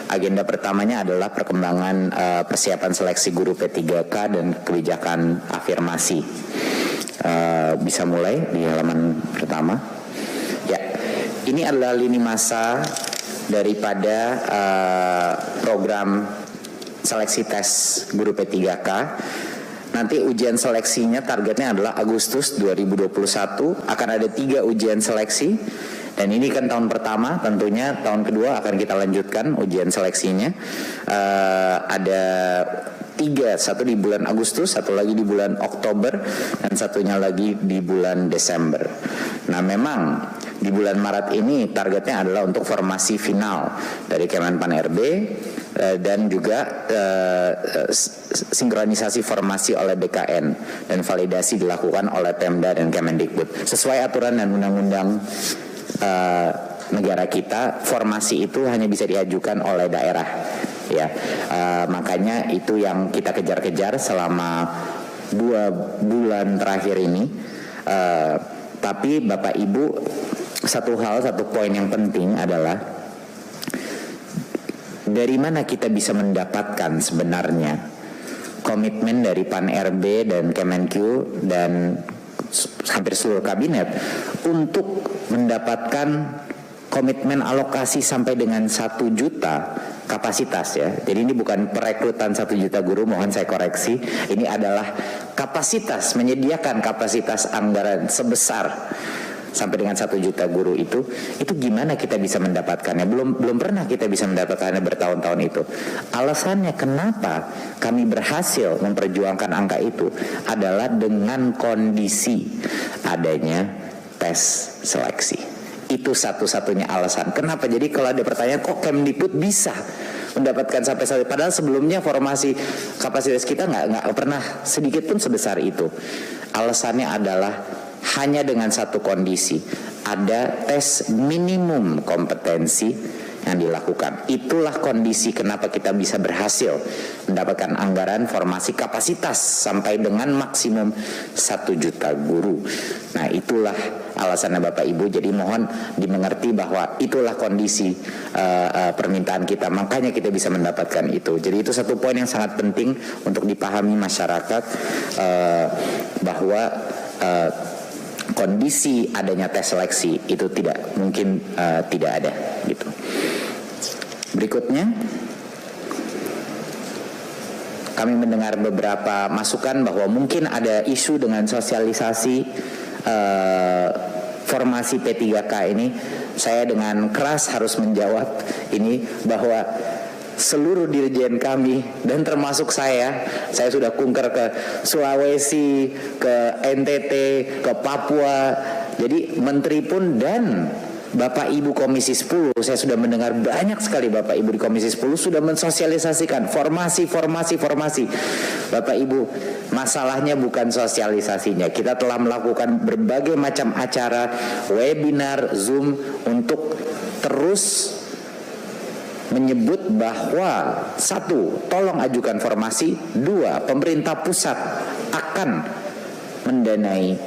Agenda pertamanya adalah perkembangan persiapan seleksi guru P3K dan kebijakan afirmasi. Bisa mulai di halaman pertama. Ya, ini adalah lini masa daripada program seleksi tes guru P3K. Nanti ujian seleksinya targetnya adalah Agustus 2021. Akan ada 3 ujian seleksi. Dan ini kan tahun pertama, tentunya tahun kedua akan kita lanjutkan ujian seleksinya. Ada 3, satu di bulan Agustus, satu lagi di bulan Oktober, dan satunya lagi di bulan Desember. Nah, memang di bulan Maret ini targetnya adalah untuk formasi final dari Kemenpan RB dan juga sinkronisasi formasi oleh BKN dan validasi dilakukan oleh Pemda dan Kemendikbud. Sesuai aturan dan undang-undang negara kita, formasi itu hanya bisa diajukan oleh daerah, ya. Makanya itu yang kita kejar-kejar selama 2 bulan terakhir ini. Tapi Bapak Ibu, satu poin yang penting adalah dari mana kita bisa mendapatkan sebenarnya komitmen dari Pan RB dan Kemenq dan hampir seluruh kabinet untuk mendapatkan komitmen alokasi sampai dengan 1 juta kapasitas, ya. Jadi ini bukan perekrutan 1 juta guru, mohon saya koreksi. Ini adalah kapasitas, menyediakan kapasitas anggaran sebesar sampai dengan 1 juta guru itu gimana kita bisa mendapatkannya? Belum pernah kita bisa mendapatkannya bertahun-tahun itu. Alasannya kenapa kami berhasil memperjuangkan angka itu adalah dengan kondisi adanya tes seleksi. Itu satu-satunya alasan. Kenapa? Jadi kalau ada pertanyaan, kok Kemdikbud bisa mendapatkan sampai padahal sebelumnya formasi kapasitas kita nggak pernah sedikit pun sebesar itu. Alasannya adalah hanya dengan satu kondisi, ada tes minimum kompetensi yang dilakukan. Itulah kondisi kenapa kita bisa berhasil mendapatkan anggaran formasi kapasitas sampai dengan maksimum 1 juta guru. Nah, itulah alasannya Bapak Ibu. Jadi mohon dimengerti bahwa itulah kondisi permintaan kita. Makanya kita bisa mendapatkan itu. Jadi itu satu poin yang sangat penting untuk dipahami masyarakat, bahwa kondisi adanya tes seleksi itu tidak mungkin tidak ada gitu. Berikutnya, kami mendengar beberapa masukan bahwa mungkin ada isu dengan sosialisasi formasi P3K ini. Saya dengan keras harus menjawab ini bahwa seluruh dirjen kami dan termasuk saya sudah kunker ke Sulawesi, ke NTT, ke Papua. Jadi menteri pun dan Bapak Ibu Komisi 10, saya sudah mendengar banyak sekali Bapak Ibu di Komisi 10 sudah mensosialisasikan formasi. Bapak Ibu, masalahnya bukan sosialisasinya. Kita telah melakukan berbagai macam acara, webinar, Zoom untuk terus menyebut bahwa 1, tolong ajukan formasi, 2, pemerintah pusat akan mendanai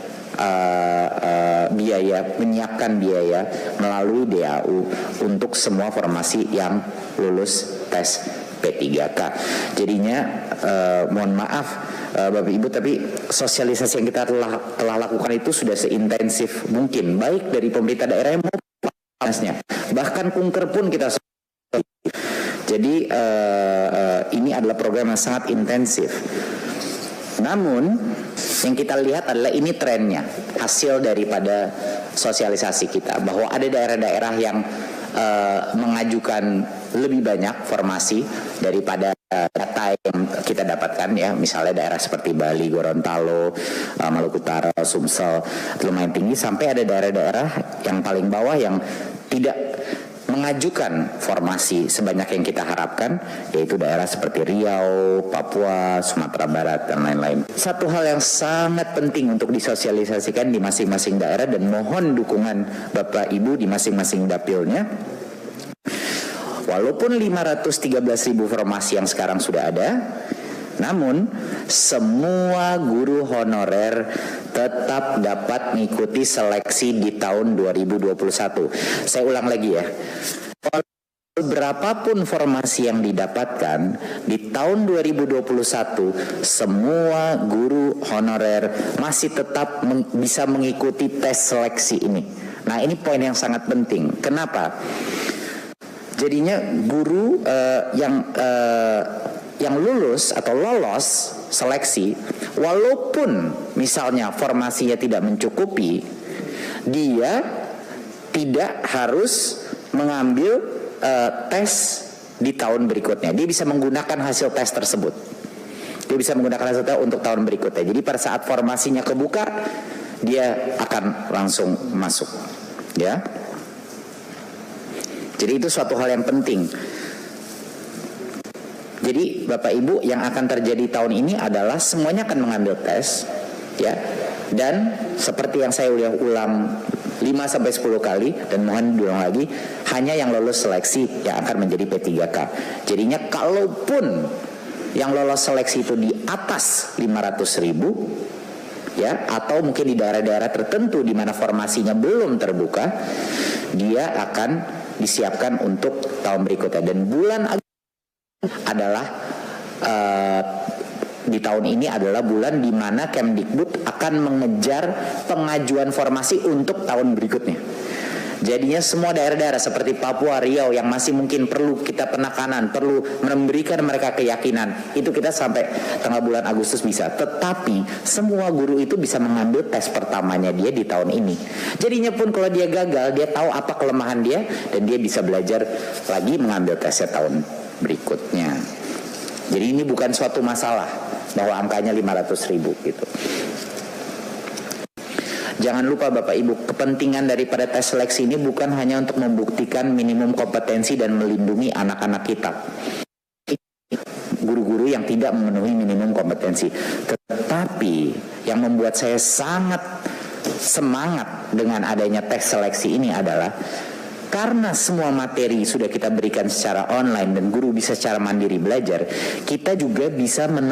menyiapkan biaya melalui DAU untuk semua formasi yang lulus tes P3K. Jadinya mohon maaf Bapak Ibu, tapi sosialisasi yang kita telah lakukan itu sudah seintensif mungkin, baik dari pemerintah daerah maupun bahkan kunker pun kita. Jadi ini adalah program yang sangat intensif. Namun yang kita lihat adalah ini trennya, hasil daripada sosialisasi kita, bahwa ada daerah-daerah yang mengajukan lebih banyak formasi daripada data yang kita dapatkan, ya. Misalnya daerah seperti Bali, Gorontalo, Maluku Utara, Sumsel lumayan tinggi, sampai ada daerah-daerah yang paling bawah yang tidak mengajukan formasi sebanyak yang kita harapkan, yaitu daerah seperti Riau, Papua, Sumatera Barat, dan lain-lain. Satu hal yang sangat penting untuk disosialisasikan di masing-masing daerah, dan mohon dukungan Bapak Ibu di masing-masing dapilnya. Walaupun 513.000 formasi yang sekarang sudah ada, namun semua guru honorer tetap dapat mengikuti seleksi di tahun 2021. Saya ulang lagi, ya. Berapapun formasi yang didapatkan di tahun 2021, semua guru honorer masih tetap bisa mengikuti tes seleksi ini. Nah, ini poin yang sangat penting. Kenapa? Jadinya guru yang lulus atau lolos seleksi, walaupun misalnya formasinya tidak mencukupi, dia tidak harus mengambil tes di tahun berikutnya. Dia bisa menggunakan hasil tes tersebut. Dia bisa menggunakan hasil tes untuk tahun berikutnya. Jadi pada saat formasinya kebuka, dia akan langsung masuk. Ya. Jadi itu suatu hal yang penting. Jadi Bapak Ibu, yang akan terjadi tahun ini adalah semuanya akan mengambil tes, ya. Dan seperti yang saya ulang 5-10 kali, dan mohon diulang lagi, hanya yang lolos seleksi yang akan menjadi P3K. Jadinya kalaupun yang lolos seleksi itu di atas 500.000, ya, atau mungkin di daerah-daerah tertentu di mana formasinya belum terbuka, dia akan disiapkan untuk tahun berikutnya. Dan bulan adalah di tahun ini adalah bulan di mana Kemdikbud akan mengejar pengajuan formasi untuk tahun berikutnya. Jadinya semua daerah-daerah seperti Papua, Riau yang masih mungkin perlu kita penekanan, perlu memberikan mereka keyakinan, itu kita sampai tengah bulan Agustus bisa. Tetapi semua guru itu bisa mengambil tes pertamanya dia di tahun ini. Jadinya pun kalau dia gagal, dia tahu apa kelemahan dia dan dia bisa belajar lagi mengambil tesnya tahun berikutnya. Jadi ini bukan suatu masalah bahwa angkanya 500.000 gitu. Jangan lupa Bapak Ibu, kepentingan daripada tes seleksi ini bukan hanya untuk membuktikan minimum kompetensi dan melindungi anak-anak kita, guru-guru yang tidak memenuhi minimum kompetensi. Tetapi yang membuat saya sangat semangat dengan adanya tes seleksi ini adalah karena semua materi sudah kita berikan secara online dan guru bisa secara mandiri belajar, kita juga bisa menemukan